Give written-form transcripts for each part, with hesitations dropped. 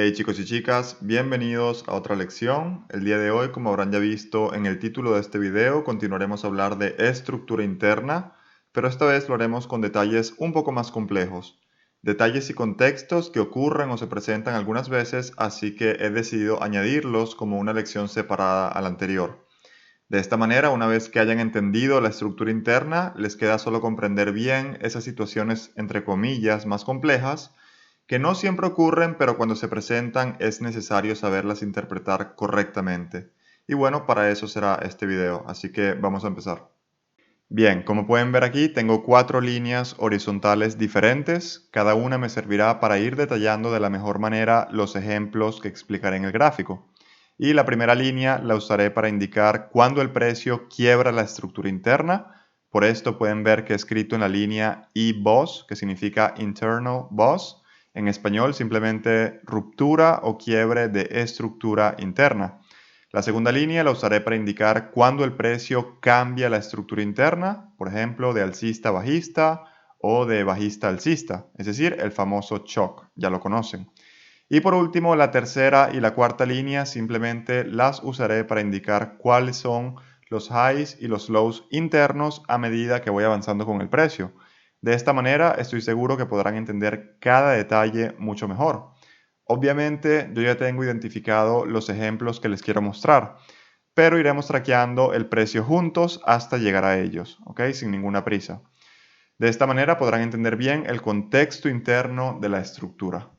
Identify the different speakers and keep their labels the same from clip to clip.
Speaker 1: Hey chicos y chicas, bienvenidos a otra lección. El día de hoy, como habrán ya visto en el título de este video, continuaremos a hablar de estructura interna, pero esta vez lo haremos con detalles un poco más complejos. Detalles y contextos que ocurren o se presentan algunas veces, así que he decidido añadirlos como una lección separada a la anterior. De esta manera, una vez que hayan entendido la estructura interna, les queda solo comprender bien esas situaciones entre comillas más complejas que no siempre ocurren, pero cuando se presentan es necesario saberlas interpretar correctamente. Y bueno, para eso será este video, así que vamos a empezar. Bien, como pueden ver aquí, tengo 4 líneas horizontales diferentes. Cada una me servirá para ir detallando de la mejor manera los ejemplos que explicaré en el gráfico. Y la primera línea la usaré para indicar cuándo el precio quiebra la estructura interna. Por esto pueden ver que he escrito en la línea IBOS, que significa Internal Boss. En español, simplemente ruptura o quiebre de estructura interna. La segunda línea la usaré para indicar cuándo el precio cambia la estructura interna, por ejemplo, de alcista a bajista o de bajista a alcista, es decir, el famoso shock, ya lo conocen. Y por último, la tercera y la cuarta línea simplemente las usaré para indicar cuáles son los highs y los lows internos a medida que voy avanzando con el precio. De esta manera estoy seguro que podrán entender cada detalle mucho mejor. Obviamente yo ya tengo identificado los ejemplos que les quiero mostrar, pero iremos traqueando el precio juntos hasta llegar a ellos, ¿ok? Sin ninguna prisa. De esta manera podrán entender bien el contexto interno de la estructura.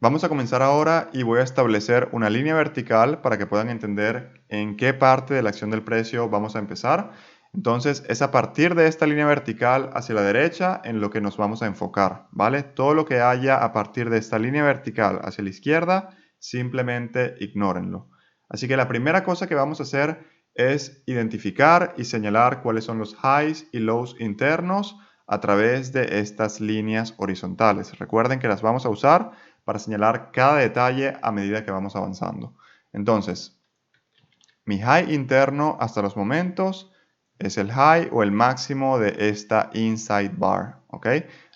Speaker 1: Vamos a comenzar ahora y voy a establecer una línea vertical para que puedan entender en qué parte de la acción del precio vamos a empezar. Entonces es a partir de esta línea vertical hacia la derecha en lo que nos vamos a enfocar, ¿vale? Todo lo que haya a partir de esta línea vertical hacia la izquierda, simplemente ignórenlo. Así que la primera cosa que vamos a hacer es identificar y señalar cuáles son los highs y lows internos a través de estas líneas horizontales. Recuerden que las vamos a usar para señalar cada detalle a medida que vamos avanzando. Entonces, mi high interno hasta los momentos es el high o el máximo de esta inside bar, ¿ok?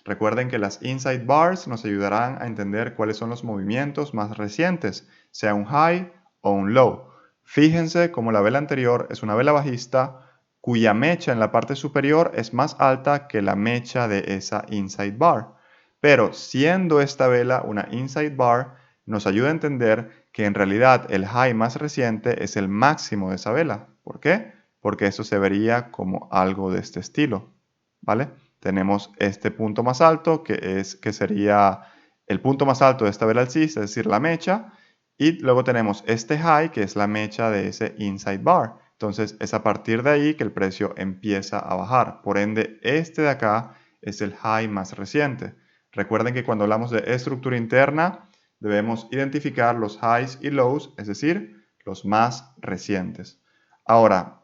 Speaker 1: Recuerden que las inside bars nos ayudarán a entender cuáles son los movimientos más recientes, sea un high o un low. Fíjense como la vela anterior es una vela bajista cuya mecha en la parte superior es más alta que la mecha de esa inside bar. Pero siendo esta vela una inside bar, nos ayuda a entender que en realidad el high más reciente es el máximo de esa vela. ¿Por qué? Porque esto se vería como algo de este estilo, ¿vale? Tenemos este punto más alto que sería el punto más alto de esta vela alcista, es decir, la mecha, y luego tenemos este high que es la mecha de ese inside bar. Entonces es a partir de ahí que el precio empieza a bajar. Por ende, este de acá es el high más reciente. Recuerden que cuando hablamos de estructura interna, debemos identificar los highs y lows, es decir, los más recientes. Ahora,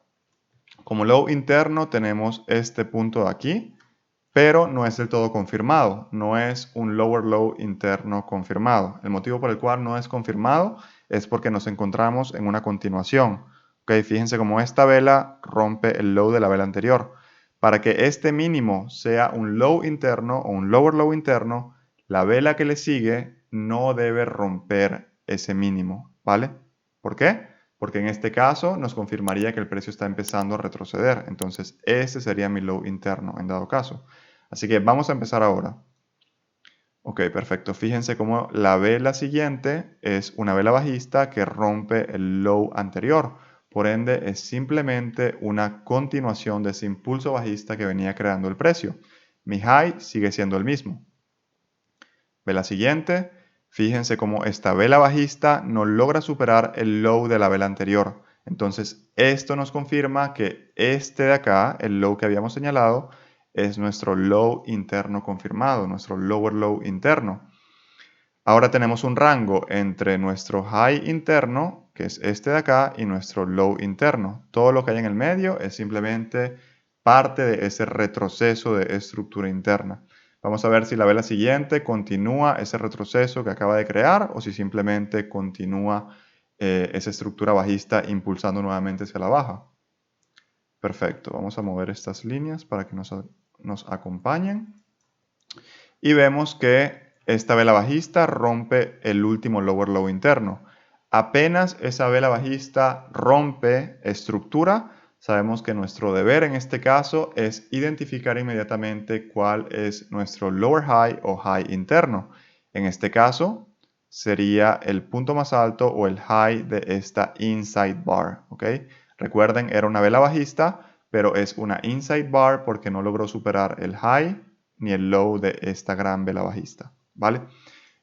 Speaker 1: como low interno tenemos este punto de aquí, pero no es del todo confirmado, no es un lower low interno confirmado. El motivo por el cual no es confirmado es porque nos encontramos en una continuación. ¿Okay? Fíjense cómo esta vela rompe el low de la vela anterior. Para que este mínimo sea un low interno o un lower low interno, la vela que le sigue no debe romper ese mínimo, ¿vale? ¿Por qué? Porque en este caso nos confirmaría que el precio está empezando a retroceder. Entonces, ese sería mi low interno en dado caso. Así que vamos a empezar ahora. Ok, perfecto. Fíjense cómo la vela siguiente es una vela bajista que rompe el low anterior. Por ende, es simplemente una continuación de ese impulso bajista que venía creando el precio. Mi high sigue siendo el mismo. Vela siguiente, fíjense cómo esta vela bajista no logra superar el low de la vela anterior. Entonces, esto nos confirma que este de acá, el low que habíamos señalado, es nuestro low interno confirmado, nuestro lower low interno. Ahora tenemos un rango entre nuestro high interno, que es este de acá, y nuestro low interno. Todo lo que hay en el medio es simplemente parte de ese retroceso de estructura interna. Vamos a ver si la vela siguiente continúa ese retroceso que acaba de crear o si simplemente continúa esa estructura bajista impulsando nuevamente hacia la baja. Perfecto, vamos a mover estas líneas para que nos acompañen. Y vemos que esta vela bajista rompe el último lower low interno. Apenas esa vela bajista rompe estructura, sabemos que nuestro deber en este caso es identificar inmediatamente cuál es nuestro lower high o high interno. En este caso sería el punto más alto o el high de esta inside bar, ¿ok? Recuerden, era una vela bajista, pero es una inside bar porque no logró superar el high ni el low de esta gran vela bajista, ¿vale?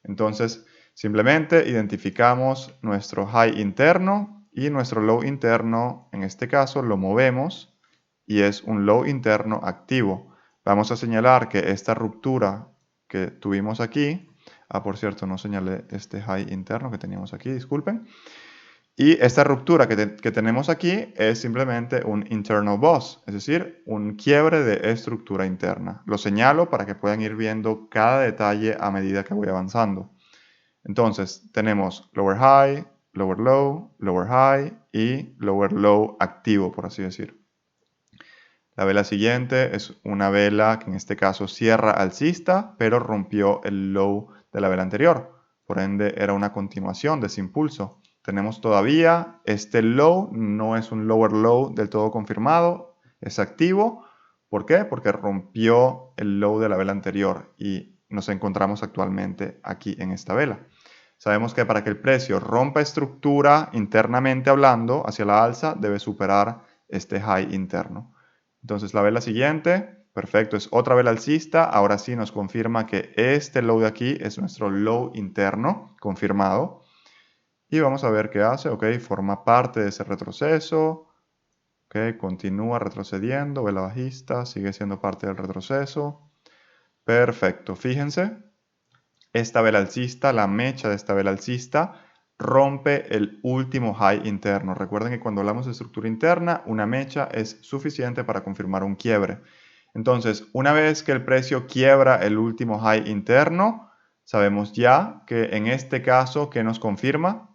Speaker 1: Entonces, simplemente identificamos nuestro high interno y nuestro low interno, en este caso, lo movemos y es un low interno activo. Vamos a señalar que esta ruptura que tuvimos aquí, por cierto, no señalé este high interno que teníamos aquí, disculpen. Y esta ruptura que tenemos aquí es simplemente un internal bust, es decir, un quiebre de estructura interna. Lo señalo para que puedan ir viendo cada detalle a medida que voy avanzando. Entonces, tenemos lower high, lower low, lower high y lower low activo, por así decir. La vela siguiente es una vela que en este caso cierra alcista, pero rompió el low de la vela anterior. Por ende, era una continuación de ese impulso. Tenemos todavía este low, no es un lower low del todo confirmado, es activo. ¿Por qué? Porque rompió el low de la vela anterior y nos encontramos actualmente aquí en esta vela. Sabemos que para que el precio rompa estructura internamente hablando hacia la alza, debe superar este high interno. Entonces la vela siguiente, perfecto, es otra vela alcista. Ahora sí nos confirma que este low de aquí es nuestro low interno, confirmado. Y vamos a ver qué hace. Ok, forma parte de ese retroceso. Ok, continúa retrocediendo. Vela bajista, sigue siendo parte del retroceso. Perfecto, fíjense. Esta vela alcista, la mecha de esta vela alcista, rompe el último high interno. Recuerden que cuando hablamos de estructura interna, una mecha es suficiente para confirmar un quiebre. Entonces, una vez que el precio quiebra el último high interno, sabemos ya que en este caso, ¿qué nos confirma?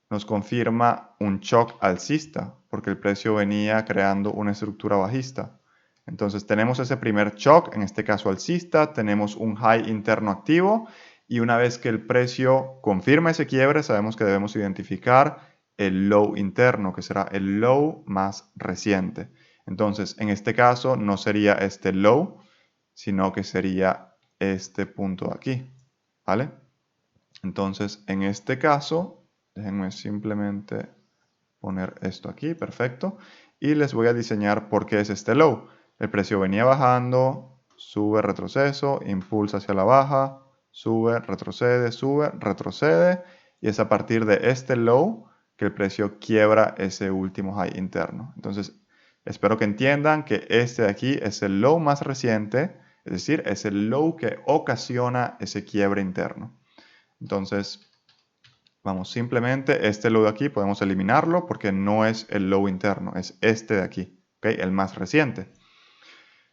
Speaker 1: Nos confirma un shock alcista, porque el precio venía creando una estructura bajista. Entonces tenemos ese primer shock, en este caso alcista, tenemos un high interno activo y una vez que el precio confirma ese quiebre, sabemos que debemos identificar el low interno, que será el low más reciente. Entonces, en este caso no sería este low, sino que sería este punto de aquí, ¿vale? Entonces, en este caso, déjenme simplemente poner esto aquí, perfecto. Y les voy a diseñar por qué es este low. El precio venía bajando, sube, retroceso, impulsa hacia la baja, sube, retrocede. Y es a partir de este low que el precio quiebra ese último high interno. Entonces, espero que entiendan que este de aquí es el low más reciente, es decir, es el low que ocasiona ese quiebre interno. Entonces, vamos, simplemente este low de aquí podemos eliminarlo porque no es el low interno, es este de aquí, ¿okay? El más reciente.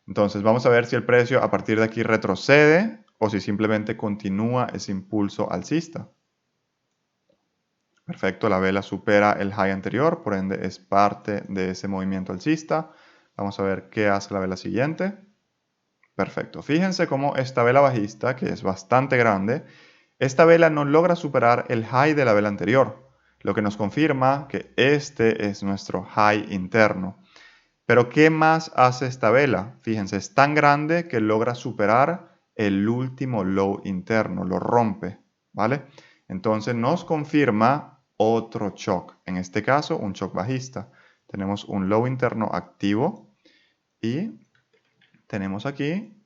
Speaker 1: Entonces vamos a ver si el precio a partir de aquí retrocede o si simplemente continúa ese impulso alcista. Perfecto, la vela supera el high anterior, por ende es parte de ese movimiento alcista. Vamos a ver qué hace la vela siguiente. Perfecto, fíjense cómo esta vela bajista, que es bastante grande, esta vela no logra superar el high de la vela anterior, lo que nos confirma que este es nuestro high interno. Pero ¿qué más hace esta vela? Fíjense, es tan grande que logra superar el último low interno, lo rompe, ¿vale? Entonces nos confirma otro shock, en este caso un shock bajista. Tenemos un low interno activo y tenemos aquí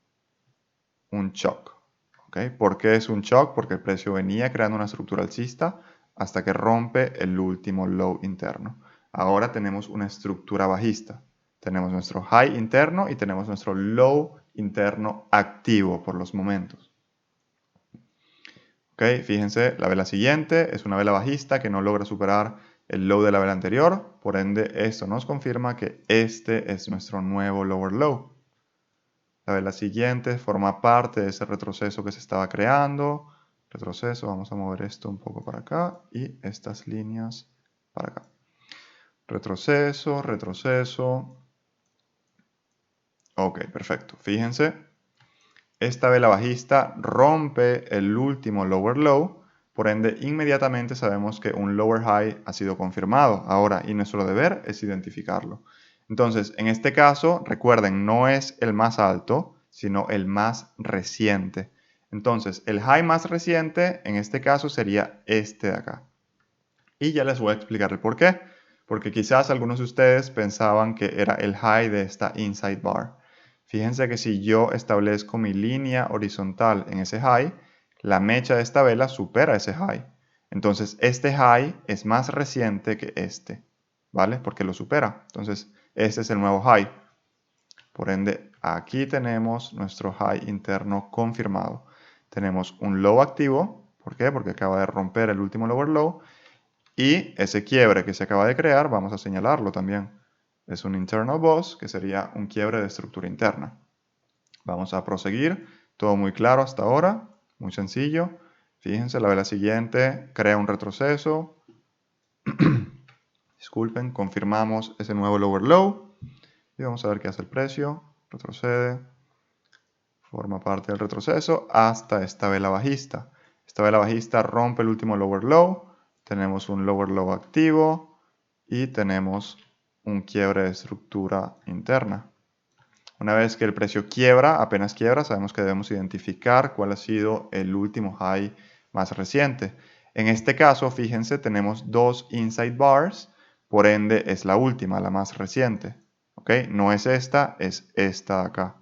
Speaker 1: un shock. ¿Okay? ¿Por qué es un shock? Porque el precio venía creando una estructura alcista hasta que rompe el último low interno. Ahora tenemos una estructura bajista. Tenemos nuestro high interno y tenemos nuestro low interno activo por los momentos. ¿Okay? Fíjense, la vela siguiente es una vela bajista que no logra superar el low de la vela anterior. Por ende, esto nos confirma que este es nuestro nuevo lower low. La vela siguiente forma parte de ese retroceso que se estaba creando. Retroceso, vamos a mover esto un poco para acá y estas líneas para acá. Retroceso, retroceso. Ok, perfecto. Fíjense, esta vela bajista rompe el último lower low, por ende inmediatamente sabemos que un lower high ha sido confirmado. Ahora, y nuestro deber es identificarlo. Entonces, en este caso, recuerden, no es el más alto, sino el más reciente. Entonces, el high más reciente en este caso sería este de acá. Y ya les voy a explicar el por qué. Porque quizás algunos de ustedes pensaban que era el high de esta inside bar. Fíjense que si yo establezco mi línea horizontal en ese high, la mecha de esta vela supera ese high. Entonces este high es más reciente que este, ¿vale? Porque lo supera. Entonces este es el nuevo high. Por ende, aquí tenemos nuestro high interno confirmado. Tenemos un low activo. ¿Por qué? Porque acaba de romper el último lower low. Y ese quiebre que se acaba de crear, vamos a señalarlo también. Es un internal boss, que sería un quiebre de estructura interna. Vamos a proseguir. Todo muy claro hasta ahora. Muy sencillo. Fíjense, la vela siguiente crea un retroceso. Disculpen, confirmamos ese nuevo lower low. Y vamos a ver qué hace el precio. Retrocede. Forma parte del retroceso hasta esta vela bajista. Esta vela bajista rompe el último lower low. Tenemos un lower low activo y tenemos un quiebre de estructura interna. Una vez que el precio quiebra, apenas quiebra, sabemos que debemos identificar cuál ha sido el último high más reciente. En este caso, fíjense, tenemos dos inside bars, por ende es la última, la más reciente. ¿Ok? No es esta, es esta de acá.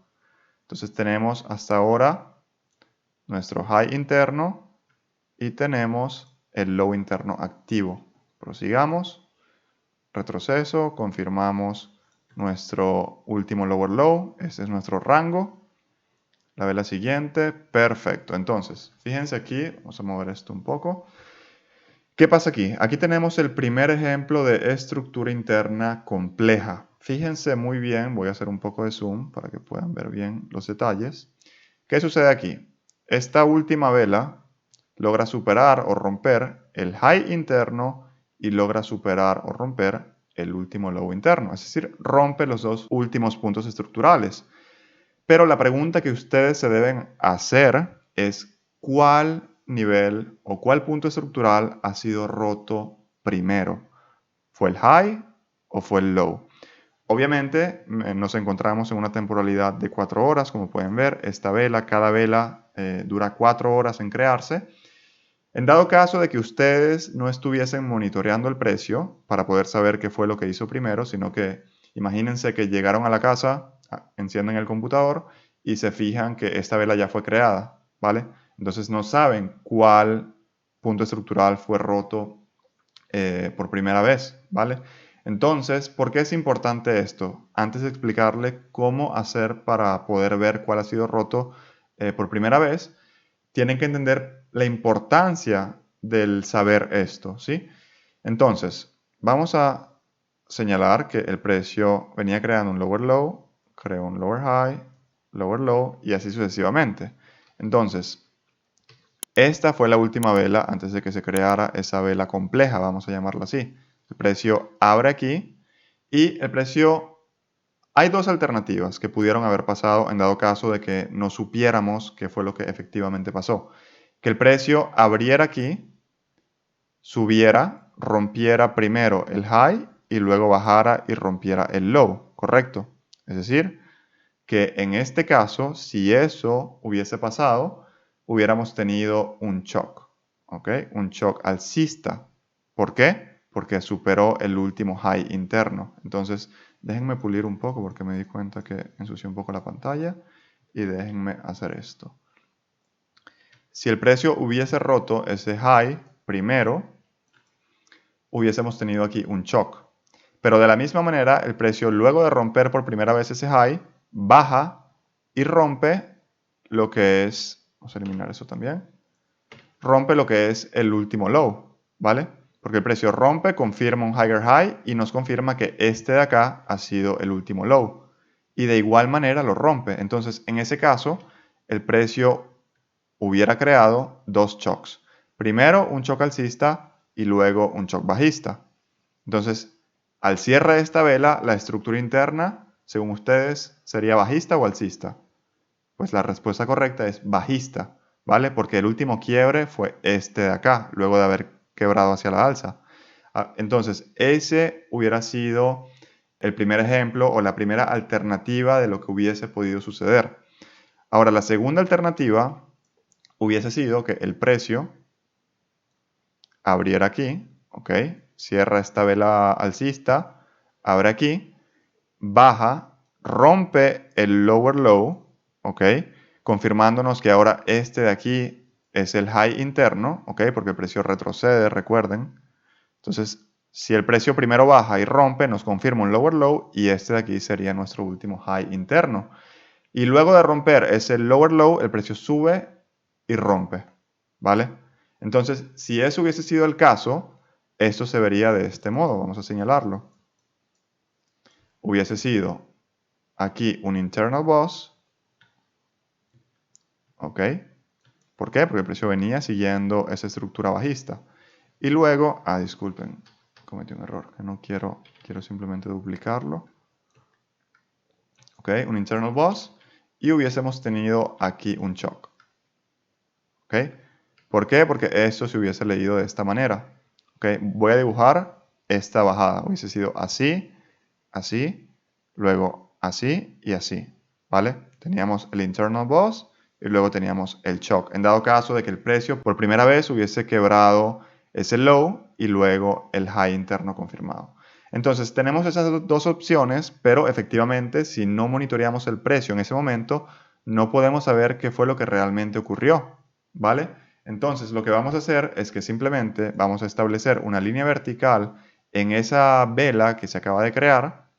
Speaker 1: Entonces tenemos hasta ahora nuestro high interno y tenemos el low interno activo. Prosigamos, retroceso, confirmamos nuestro último lower low, este es nuestro rango. La vela siguiente, perfecto. Entonces, fíjense aquí, vamos a mover esto un poco. ¿Qué pasa aquí? Aquí tenemos el primer ejemplo de estructura interna compleja. Fíjense muy bien, voy a hacer un poco de zoom para que puedan ver bien los detalles. ¿Qué sucede aquí? Esta última vela logra superar o romper el high interno y logra superar o romper el último low interno. Es decir, rompe los dos últimos puntos estructurales. Pero la pregunta que ustedes se deben hacer es ¿cuál nivel o cuál punto estructural ha sido roto primero? ¿Fue el high o fue el low? Obviamente nos encontramos en una temporalidad de 4 horas, como pueden ver. Esta vela, cada vela dura 4 horas en crearse. En dado caso de que ustedes no estuviesen monitoreando el precio para poder saber qué fue lo que hizo primero, sino que imagínense que llegaron a la casa, encienden el computador y se fijan que esta vela ya fue creada, ¿vale? Entonces no saben cuál punto estructural fue roto por primera vez, ¿vale? Entonces, ¿por qué es importante esto? Antes de explicarle cómo hacer para poder ver cuál ha sido roto por primera vez, tienen que entender la importancia del saber esto, ¿sí? Entonces, vamos a señalar que el precio venía creando un lower low, creó un lower high, lower low y así sucesivamente. Entonces, esta fue la última vela antes de que se creara esa vela compleja, vamos a llamarla así. El precio abre aquí y el precio... Hay dos alternativas que pudieron haber pasado en dado caso de que no supiéramos qué fue lo que efectivamente pasó. Que el precio abriera aquí, subiera, rompiera primero el high y luego bajara y rompiera el low, ¿correcto? Es decir, que en este caso, si eso hubiese pasado, hubiéramos tenido un shock, ¿ok? Un shock alcista. ¿Por qué? Porque superó el último high interno. Entonces, déjenme pulir un poco porque me di cuenta que ensucié un poco la pantalla y déjenme hacer esto. Si el precio hubiese roto ese high primero, hubiésemos tenido aquí un shock. Pero de la misma manera, el precio luego de romper por primera vez ese high, baja y rompe lo que es, vamos a eliminar eso también, rompe lo que es el último low, ¿vale? Porque el precio rompe, confirma un higher high y nos confirma que este de acá ha sido el último low. Y de igual manera lo rompe. Entonces, en ese caso, el precio hubiera creado dos shocks. Primero un shock alcista y luego un shock bajista. Entonces, al cierre de esta vela, la estructura interna, según ustedes, ¿sería bajista o alcista? Pues la respuesta correcta es bajista, ¿vale? Porque el último quiebre fue este de acá, luego de haber quebrado hacia la alza. Entonces, ese hubiera sido el primer ejemplo o la primera alternativa de lo que hubiese podido suceder. Ahora, la segunda alternativa hubiese sido que el precio abriera aquí, ¿ok? Cierra esta vela alcista, abre aquí, baja, rompe el lower low, ¿ok? Confirmándonos que ahora este de aquí es el high interno, ¿ok? Porque el precio retrocede, recuerden. Entonces, si el precio primero baja y rompe, nos confirma un lower low y este de aquí sería nuestro último high interno. Y luego de romper ese lower low, el precio sube y rompe, ¿vale? Entonces, si eso hubiese sido el caso, esto se vería de este modo. Vamos a señalarlo. Hubiese sido aquí un internal boss, ¿ok? ¿Por qué? Porque el precio venía siguiendo esa estructura bajista. Y luego, disculpen, cometí un error, que no quiero simplemente duplicarlo. ¿Ok? Un internal boss. Y hubiésemos tenido aquí un shock. ¿Ok? ¿Por qué? Porque esto se hubiese leído de esta manera. ¿Ok? Voy a dibujar esta bajada. Hubiese sido así, así, luego así y así. ¿Vale? Teníamos el internal boss y luego teníamos el shock. En dado caso de que el precio por primera vez hubiese quebrado ese low y luego el high interno confirmado. Entonces tenemos esas dos opciones, pero efectivamente si no monitoreamos el precio en ese momento, no podemos saber qué fue lo que realmente ocurrió, ¿vale? Entonces lo que vamos a hacer es que simplemente vamos a establecer una línea vertical en esa vela que se acaba de crear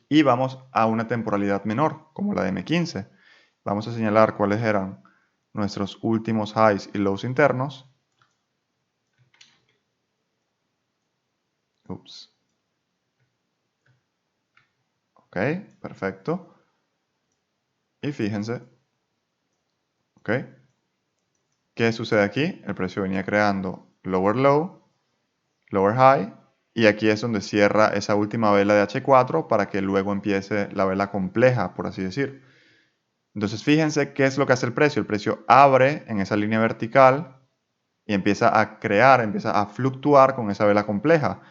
Speaker 1: y vamos a una temporalidad menor, como la de M15. Vamos a señalar cuáles eran nuestros últimos highs y lows internos. Ups. Ok, perfecto. Y fíjense, ok, ¿qué sucede aquí? El precio venía creando lower low, lower high, y aquí es donde cierra esa última vela de H4 para que luego empiece la vela compleja, por así decir. Entonces fíjense qué es lo que hace el precio. El precio abre en esa línea vertical y empieza a crear, empieza a fluctuar con esa vela compleja.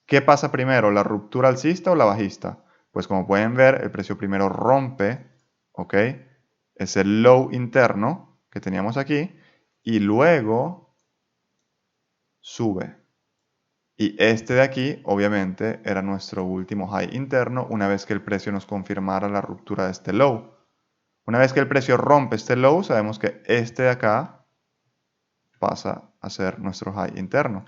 Speaker 1: ¿Qué pasa primero, la ruptura alcista o la bajista? Pues como pueden ver, el precio primero rompe, ¿ok? Es el low interno que teníamos aquí y luego sube. Y este de aquí, obviamente, era nuestro último high interno una vez que el precio nos confirmara la ruptura de este low. Una vez que el precio rompe este low, sabemos que este de acá pasa a ser nuestro high interno.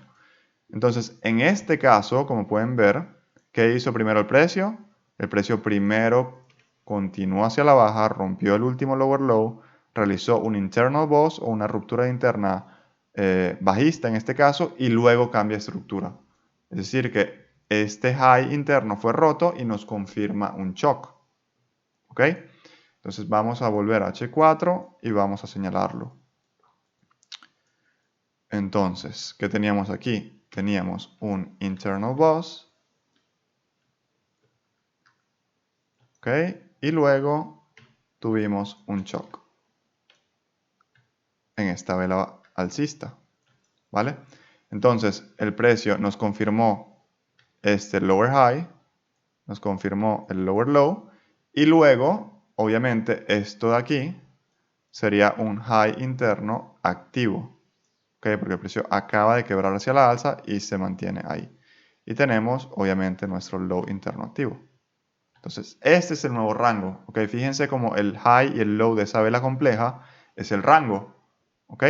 Speaker 1: Entonces, en este caso, como pueden ver, ¿qué hizo primero el precio? El precio primero continuó hacia la baja, rompió el último lower low, realizó un internal boss o una ruptura interna bajista en este caso y luego cambia estructura. Es decir, que este high interno fue roto y nos confirma un shock. ¿Ok? Entonces vamos a volver a H4 y vamos a señalarlo. Entonces, ¿qué teníamos aquí? Teníamos un internal boss. ¿Ok? Y luego tuvimos un shock en esta vela alcista. ¿Vale? Entonces, el precio nos confirmó este lower high, nos confirmó el lower low, y luego, obviamente, esto de aquí sería un high interno activo. ¿Ok? Porque el precio acaba de quebrar hacia la alza y se mantiene ahí. Y tenemos, obviamente, nuestro low interno activo. Entonces, este es el nuevo rango. ¿Ok? Fíjense como el high y el low de esa vela compleja es el rango. ¿Ok?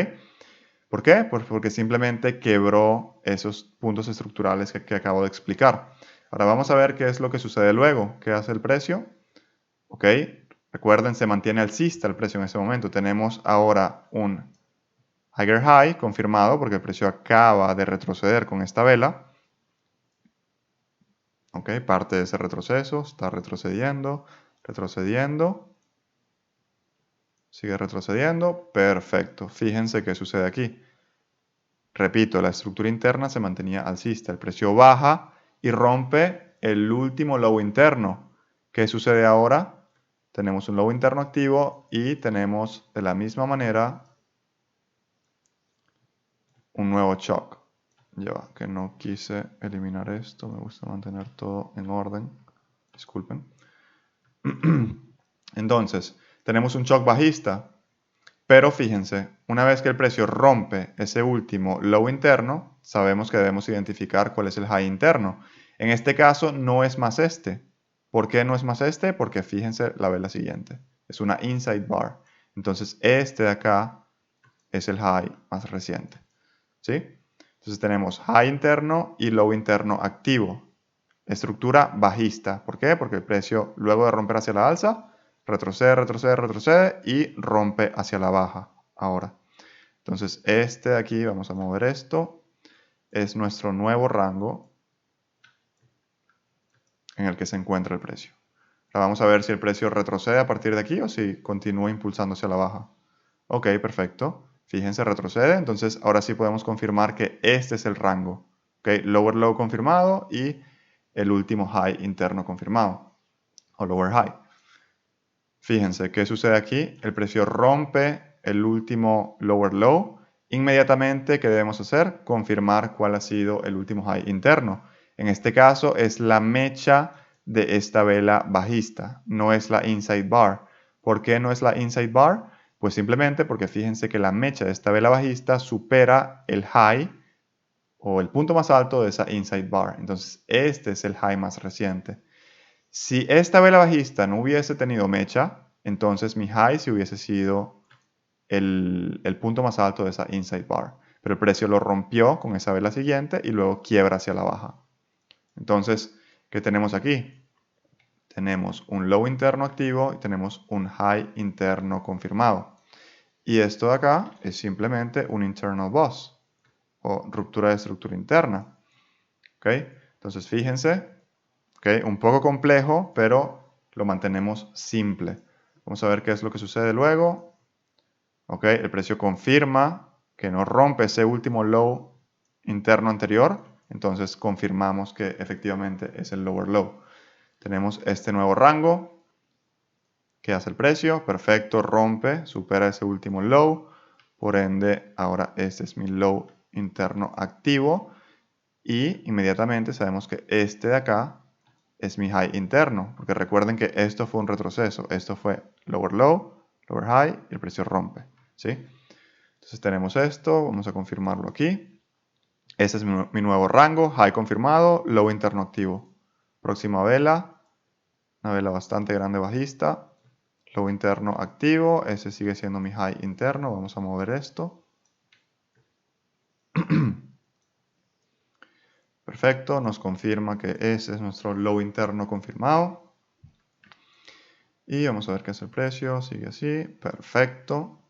Speaker 1: ¿Por qué? Pues porque simplemente quebró esos puntos estructurales que acabo de explicar. Ahora vamos a ver qué es lo que sucede luego. ¿Qué hace el precio? ¿Ok? Recuerden, se mantiene alcista el precio en ese momento. Tenemos ahora un higher high confirmado porque el precio acaba de retroceder con esta vela. ¿Ok? Parte de ese retroceso, está retrocediendo, retrocediendo. Sigue retrocediendo. Perfecto. Fíjense qué sucede aquí. Repito, la estructura interna se mantenía alcista. El precio baja y rompe el último low interno. ¿Qué sucede ahora? tenemos un low interno activo y tenemos de la misma manera un nuevo shock. Ya va, que no quise eliminar esto, me gusta mantener todo en orden, disculpen. Entonces, tenemos un shock bajista, pero fíjense, una vez que el precio rompe ese último low interno, sabemos que debemos identificar cuál es el high interno. En este caso no es más este. ¿Por qué no es más este? Porque fíjense la vela siguiente. Es una inside bar. Entonces este de acá es el high más reciente. ¿Sí? Entonces tenemos high interno y low interno activo. Estructura bajista. ¿Por qué? Porque el precio luego de romper hacia la alza, retrocede, retrocede, retrocede y rompe hacia la baja ahora. Entonces este de aquí, vamos a mover esto, es nuestro nuevo rango en el que se encuentra el precio. Ahora vamos a ver si el precio retrocede a partir de aquí o si continúa impulsándose a la baja. Ok, perfecto. Fíjense, retrocede. Entonces ahora sí podemos confirmar que este es el rango. Ok, lower low confirmado y el último high interno confirmado. O lower high. Fíjense, ¿qué sucede aquí? El precio rompe el último lower low. Inmediatamente, ¿qué debemos hacer? Confirmar cuál ha sido el último high interno. En este caso es la mecha de esta vela bajista, no es la inside bar. ¿Por qué no es la inside bar? Pues simplemente porque fíjense que la mecha de esta vela bajista supera el high o el punto más alto de esa inside bar. Entonces este es el high más reciente. Si esta vela bajista no hubiese tenido mecha, entonces mi high sí hubiese sido el punto más alto de esa inside bar. Pero el precio lo rompió con esa vela siguiente y luego quiebra hacia la baja. Entonces, ¿qué tenemos aquí? Tenemos un low interno activo y tenemos un high interno confirmado. Y esto de acá es simplemente un internal bust o ruptura de estructura interna. ¿Ok? Entonces, fíjense, ¿okay? Un poco complejo, pero lo mantenemos simple. Vamos a ver qué es lo que sucede luego. ¿Okay? El precio confirma que no rompe ese último low interno anterior. Entonces confirmamos que efectivamente es el lower low. Tenemos este nuevo rango. ¿Qué hace el precio? Perfecto, rompe, supera ese último low. Por ende, ahora este es mi low interno activo. Y inmediatamente sabemos que este de acá es mi high interno, porque recuerden que esto fue un retroceso, esto fue lower low, lower high y el precio rompe, ¿sí? Entonces tenemos esto, vamos a confirmarlo aquí. Este es mi nuevo rango, high confirmado, low interno activo. Próxima vela, una vela bastante grande bajista, low interno activo, ese sigue siendo mi high interno, vamos a mover esto. Perfecto, nos confirma que ese es nuestro low interno confirmado. Y vamos a ver qué es el precio, sigue así, perfecto.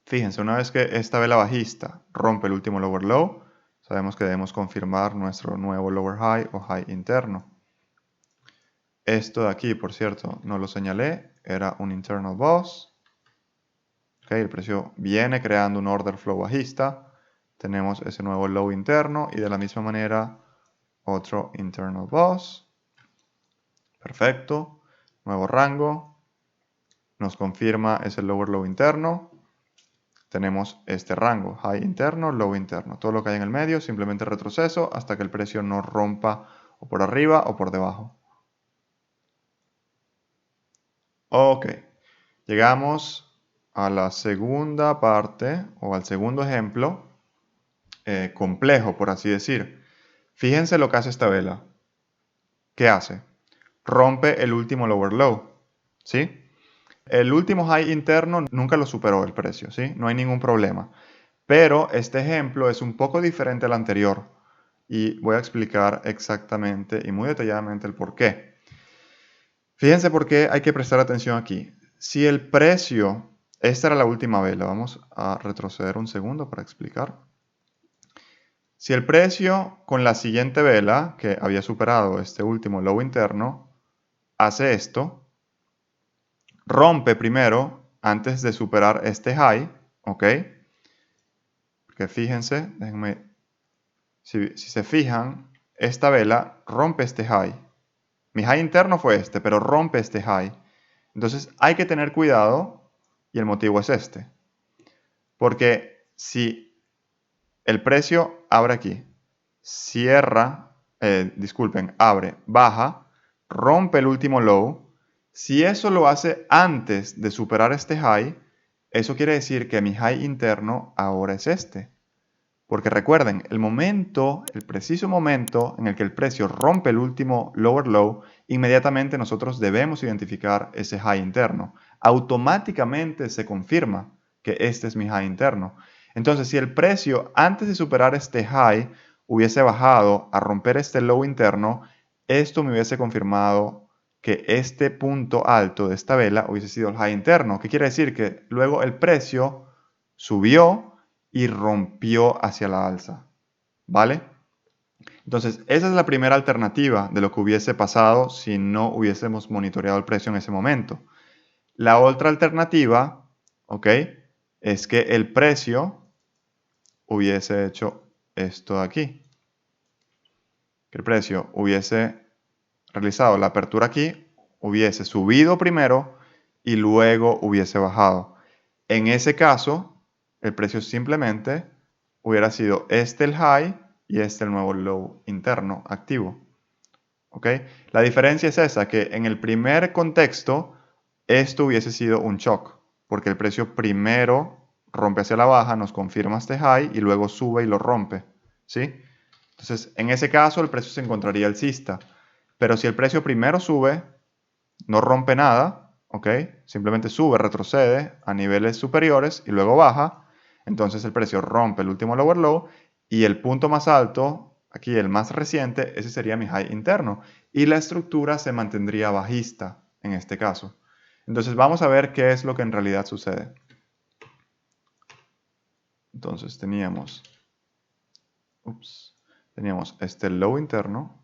Speaker 1: Fíjense, una vez que esta vela bajista rompe el último lower low, sabemos que debemos confirmar nuestro nuevo lower high o high interno. Esto de aquí, por cierto, no lo señalé, era un internal bust. Okay, el precio viene creando un order flow bajista. Tenemos ese nuevo low interno y de la misma manera otro internal bust. Perfecto. Nuevo rango. Nos confirma ese lower low interno. Tenemos este rango, high interno, low interno. Todo lo que hay en el medio, simplemente retroceso hasta que el precio no rompa o por arriba o por debajo. Ok. Llegamos a la segunda parte o al segundo ejemplo complejo, por así decir. Fíjense lo que hace esta vela. ¿Qué hace? Rompe el último lower low, ¿sí? El último high interno nunca lo superó el precio, ¿sí? No hay ningún problema. Pero este ejemplo es un poco diferente al anterior y voy a explicar exactamente y muy detalladamente el por qué. Fíjense por qué hay que prestar atención aquí. Si el precio, esta era la última vela, vamos a retroceder un segundo para explicar. Si el precio con la siguiente vela, que había superado este último low interno, hace esto, rompe primero antes de superar este high, ¿ok? Porque fíjense, déjenme, si se fijan, esta vela rompe este high. Mi high interno fue este, pero rompe este high. Entonces hay que tener cuidado y el motivo es este. Porque si el precio abre aquí, cierra, abre, baja, rompe el último low, si eso lo hace antes de superar este high, eso quiere decir que mi high interno ahora es este. Porque recuerden, el preciso momento en el que el precio rompe el último lower low, inmediatamente nosotros debemos identificar ese high interno. Automáticamente se confirma que este es mi high interno. Entonces, si el precio antes de superar este high hubiese bajado a romper este low interno, esto me hubiese confirmado que este punto alto de esta vela hubiese sido el high interno. ¿Qué quiere decir? Que luego el precio subió y rompió hacia la alza, ¿vale? Entonces, esa es la primera alternativa de lo que hubiese pasado si no hubiésemos monitoreado el precio en ese momento. La otra alternativa, ¿ok? Es que el precio hubiese hecho esto de aquí. Que el precio hubiese realizado la apertura aquí, hubiese subido primero y luego hubiese bajado. En ese caso, el precio simplemente hubiera sido este el high y este el nuevo low interno activo. ¿Ok? La diferencia es esa, que en el primer contexto esto hubiese sido un shock, porque el precio primero rompe hacia la baja, nos confirma este high y luego sube y lo rompe. ¿Sí? Entonces, en ese caso el precio se encontraría alcista. Pero si el precio primero sube, no rompe nada, ¿ok? Simplemente sube, retrocede a niveles superiores y luego baja. Entonces el precio rompe el último lower low y el punto más alto, aquí el más reciente, ese sería mi high interno. Y la estructura se mantendría bajista en este caso. Entonces vamos a ver qué es lo que en realidad sucede. Entonces teníamos este low interno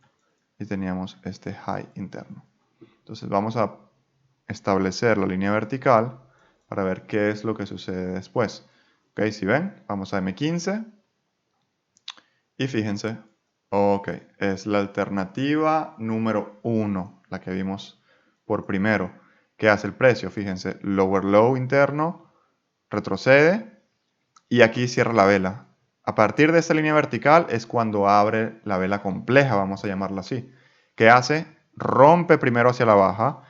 Speaker 1: y teníamos este high interno. Entonces vamos a establecer la línea vertical para ver qué es lo que sucede después. Ok, si ven, vamos a M15 y fíjense, ok, es la alternativa número 1, la que vimos por primero. ¿Qué hace el precio? Fíjense, lower low interno, retrocede y aquí cierra la vela. A partir de esta línea vertical es cuando abre la vela compleja, vamos a llamarla así. ¿Qué hace? Rompe primero hacia la baja.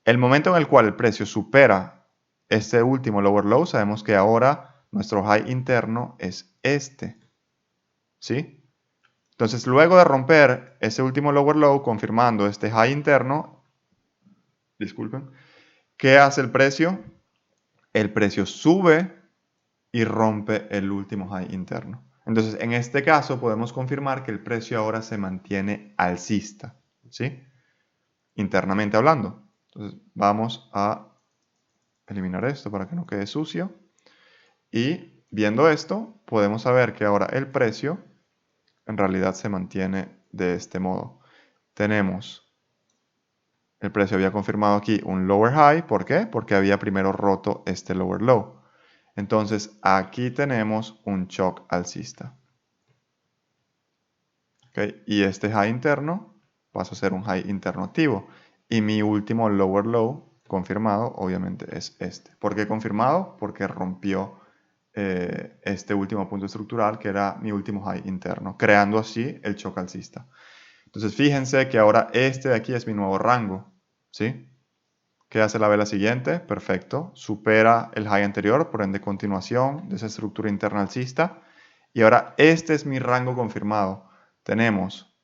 Speaker 1: El momento en el cual el precio supera este último lower low, sabemos que ahora nuestro high interno es este. ¿Sí? Entonces, luego de romper ese último lower low, confirmando este high interno, disculpen, ¿qué hace el precio? El precio sube y rompe el último high interno. Entonces, en este caso podemos confirmar que el precio ahora se mantiene alcista, ¿sí? Internamente hablando. Entonces, vamos a eliminar esto para que no quede sucio. Y viendo esto, podemos saber que ahora el precio en realidad se mantiene de este modo. Tenemos, el precio había confirmado aquí un lower high. ¿Por qué? Porque había primero roto este lower low. Entonces, aquí tenemos un shock alcista. ¿Okay? Y este high interno pasa a ser un high interno activo. Y mi último lower low confirmado, obviamente, es este. ¿Por qué confirmado? Porque rompió este último punto estructural, que era mi último high interno, creando así el shock alcista. Entonces, fíjense que ahora este de aquí es mi nuevo rango. ¿Sí? ¿Qué hace la vela siguiente? Perfecto. Supera el high anterior, por ende continuación de esa estructura interna alcista. Y ahora este es mi rango confirmado. Tenemos,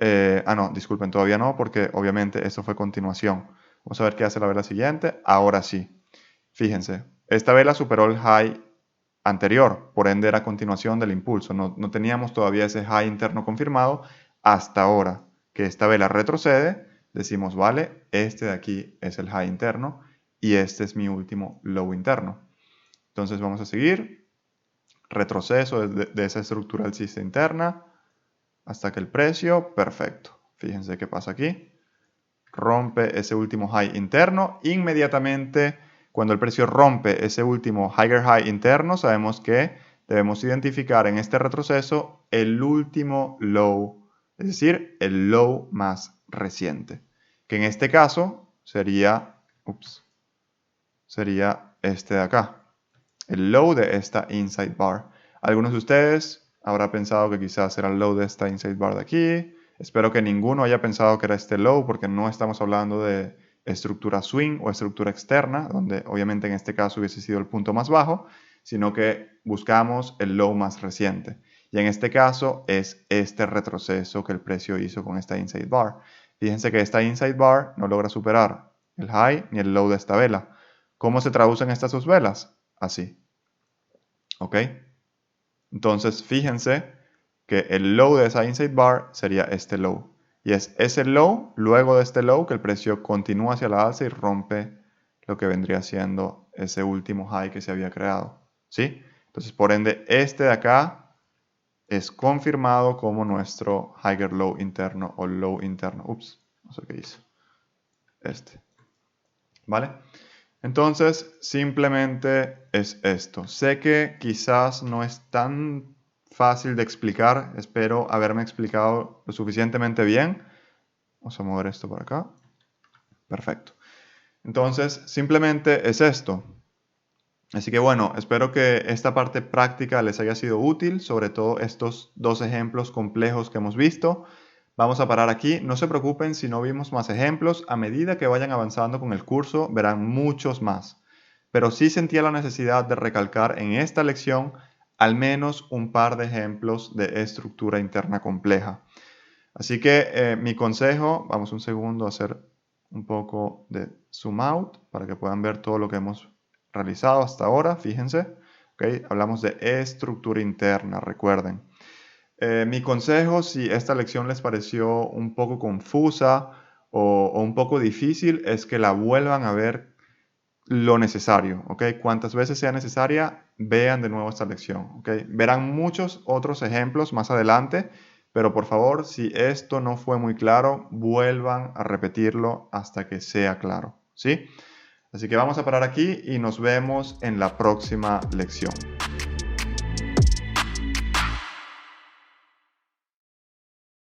Speaker 1: no, disculpen, todavía no, porque obviamente esto fue continuación. Vamos a ver qué hace la vela siguiente. Ahora sí. Fíjense, esta vela superó el high anterior, por ende era continuación del impulso. No teníamos todavía ese high interno confirmado hasta ahora. Que esta vela retrocede, decimos, vale, este de aquí es el high interno y este es mi último low interno. Entonces vamos a seguir. Retroceso de esa estructura alcista interna hasta que el precio, perfecto. Fíjense qué pasa aquí. Rompe ese último high interno. Inmediatamente, cuando el precio rompe ese último higher high interno, sabemos que debemos identificar en este retroceso el último low, es decir, el low más reciente, que en este caso sería, sería este de acá, el low de esta inside bar. Algunos de ustedes habrán pensado que quizás era el low de esta inside bar de aquí. Espero que ninguno haya pensado que era este low, porque no estamos hablando de estructura swing o estructura externa, donde obviamente en este caso hubiese sido el punto más bajo, sino que buscamos el low más reciente. Y en este caso es este retroceso que el precio hizo con esta inside bar. Fíjense que esta inside bar no logra superar el high ni el low de esta vela. ¿Cómo se traducen estas dos velas? Así. ¿Ok? Entonces, fíjense que el low de esa inside bar sería este low. Y es ese low, luego de este low, que el precio continúa hacia la alza y rompe lo que vendría siendo ese último high que se había creado. ¿Sí? Entonces, por ende, este de acá es confirmado como nuestro higher low interno o low interno. Ups, no sé qué hice. Este. ¿Vale? Entonces, simplemente es esto. Sé que quizás no es tan fácil de explicar. Espero haberme explicado lo suficientemente bien. Vamos a mover esto por acá. Perfecto. Entonces, simplemente es esto. Así que bueno, espero que esta parte práctica les haya sido útil, sobre todo estos dos ejemplos complejos que hemos visto. Vamos a parar aquí. No se preocupen si no vimos más ejemplos. A medida que vayan avanzando con el curso, verán muchos más. Pero sí sentía la necesidad de recalcar en esta lección al menos un par de ejemplos de estructura interna compleja. Así que mi consejo, vamos un segundo a hacer un poco de zoom out para que puedan ver todo lo que hemos realizado hasta ahora. Fíjense, ¿okay? Hablamos de estructura interna, recuerden. Mi consejo, si esta lección les pareció un poco confusa o un poco difícil, es que la vuelvan a ver lo necesario, ¿ok? Cuantas veces sea necesaria, vean de nuevo esta lección, ¿ok? Verán muchos otros ejemplos más adelante, pero por favor, si esto no fue muy claro, vuelvan a repetirlo hasta que sea claro, ¿sí? Así que vamos a parar aquí y nos vemos en la próxima lección.